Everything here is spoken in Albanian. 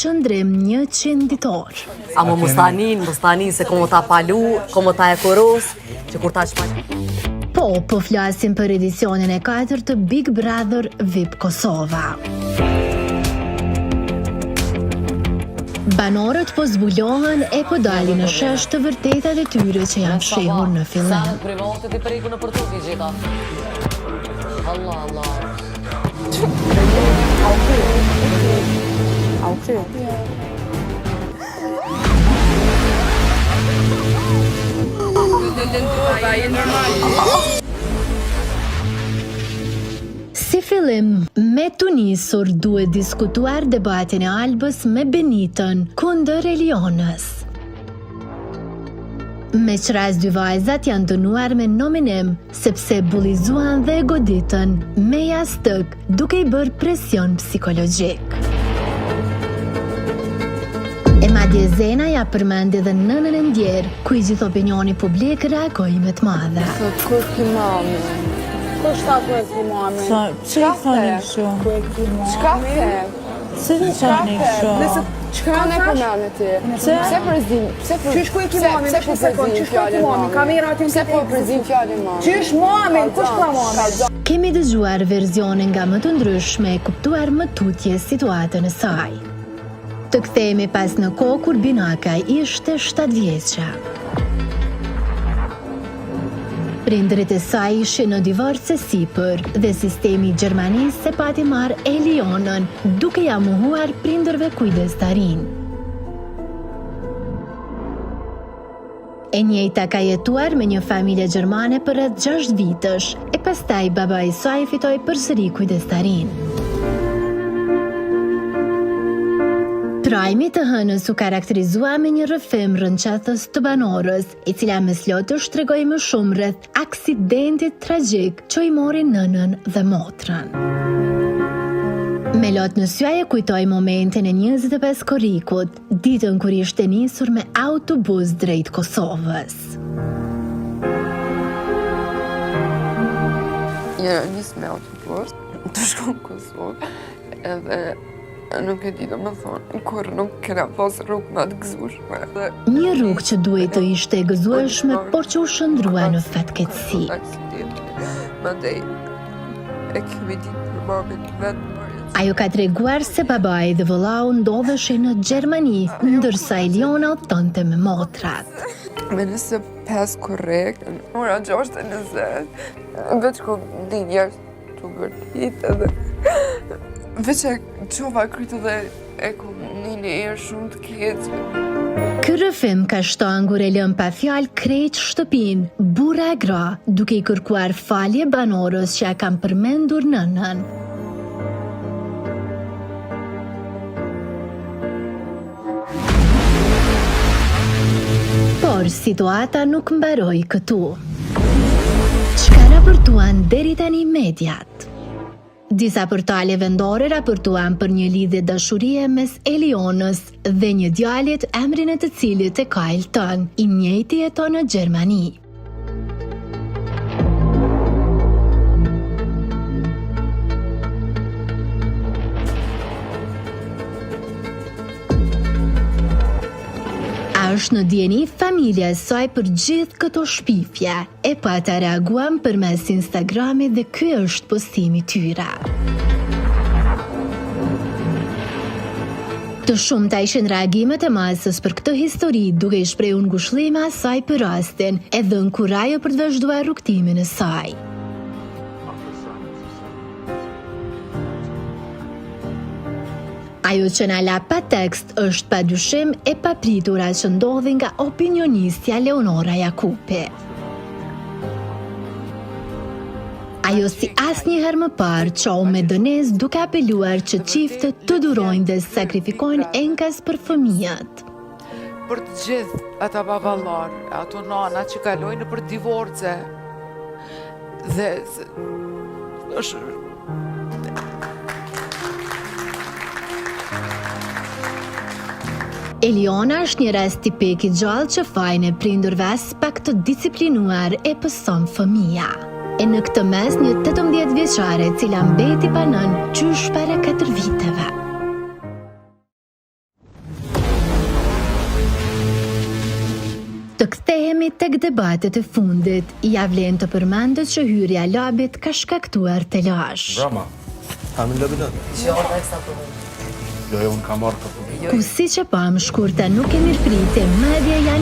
qëndrim 100 ditor. A më mustanin se komo ta palu, komo ta e koros, që kur ta shpaj... Po flasim për edicionin e 4 të Big Brother VIP Kosova. Banorët po zbulohen e po dalin në shesh të vërtetat e tyre që janë shehur në fillim. Sa privatet i periku në përtuk i gjitha. Allah. Au kry. Si fillim, me të nisur duhet diskutuar debatin e Albës me Benitën kundër Elionës. Me qras dy vajzat janë dënuar me nominim, sepse bullizuan dhe goditën me jastëk duke i bërë presion psikologjik. E madje Zena ja përmendi dhe nënën e ndjerë, ku i gjithë opinioni publik reagoi me të madhe. Kur ki mami? Kur shta ku e ki mami? Që i thoni kështu? Qka the? Se të thoni kështu? Qka ne përmene ti? Pse përzim? Qysh ku e ki mami? Qysh ku e ki mami? Kamera atin Pse po përzim fjallin mami? Qysh mami? Kush ka mami? Kemi dëgjuar versionin nga më të ndryshme e kuptuar më tutje situatën e saj. Të kthehemi pas në kohë kur Binaka ishte 7 vjeçë. Prindërit e saj ishin në divorc e sipër dhe sistemi i Gjermanisë e pati marrë Elionën, duke ja mohuar prindërve kujdestarin. E njëjta ka jetuar me një familje gjermane për rreth 6 vitësh, e pastaj babai i saj fitoi përsëri kujdestarin. Trajmi të hënës u karakterizua me një rrëfim rënqathës të banorës, i cila mes lotësh tregoi më shumë rreth aksidentit tragjik që i mori nënën dhe motrën. Me lot në syaj e kujtoi momentin e 25 korrikut, ditën kur ishte nisur me autobus drejt Kosovës. Nis me autobus të shkon në Kosovë, edhe nuk e di do më thonë, kur nuk kena pas rrugë më të gëzueshme. Një rrugë që duhet të ishte e gëzueshme, por që u shëndrua në fatkeqësi. Mandej, e kemi ditë për mamin vetë. Ajo ka treguar se babai dhe vëllau ndodheshin në Gjermani, ndërsa Eliona u thonte me motrat. Me nëse 5 korrekt, ora 6:20, veç ku dinja të vërtit edhe veç e qova krytë dhe e ku një erë shumë të keqë. Ky rrëfim ka shtangur e lëm pa fjalë krejt shtëpin, burra e gra, duke i kërkuar falje banorës që ja kam përmendur nënën. Por situata nuk mbaroi këtu. Çka raportuan deri tani mediat? Disa portale vendore raportuan për një lidhje dashurie mes Elionës dhe një djalit emrin e të cilit e ka Elton, i njëjti jeton në Gjermani. Është në dieni familja e saj për gjithë këto shpifje, e pa ta reaguan përmes Instagramit dhe ky është postimi i tyre. Të shumta ishin reagimet e masës për këtë histori, duke i shprehur ngushëllime asaj për rastin, e dhënë kurajo për të vazhduar rrugtimin e saj. Ajo që na la pa tekst është padyshim e papritura që ndodhi nga opinionistja Leonora Jakupi. Ajo si asnjëherë më parë qohu me dënes duke apeluar që çiftet të durojnë dhe sakrifikojnë enkas për fëmijët. Për të gjithë ata baballar, ato nana që kalojnë për divorce dhe është Eliona është një rast tipik i gjallë që fajin e prindërve as pak të disiplinuar e pëson fëmija. E në këtë mes një 18 vjeçare cila mbeti pa nën qysh para 4 viteve. Të kthehemi tek debatet e fundit. Ja vlen të përmendet që hyrja e Labit ka shkaktuar telash. Brama, kamin lëbëdët. Jo, unë kam marrë këtë. Ku siç e pam shkurta nuk e mirëprite, madje janë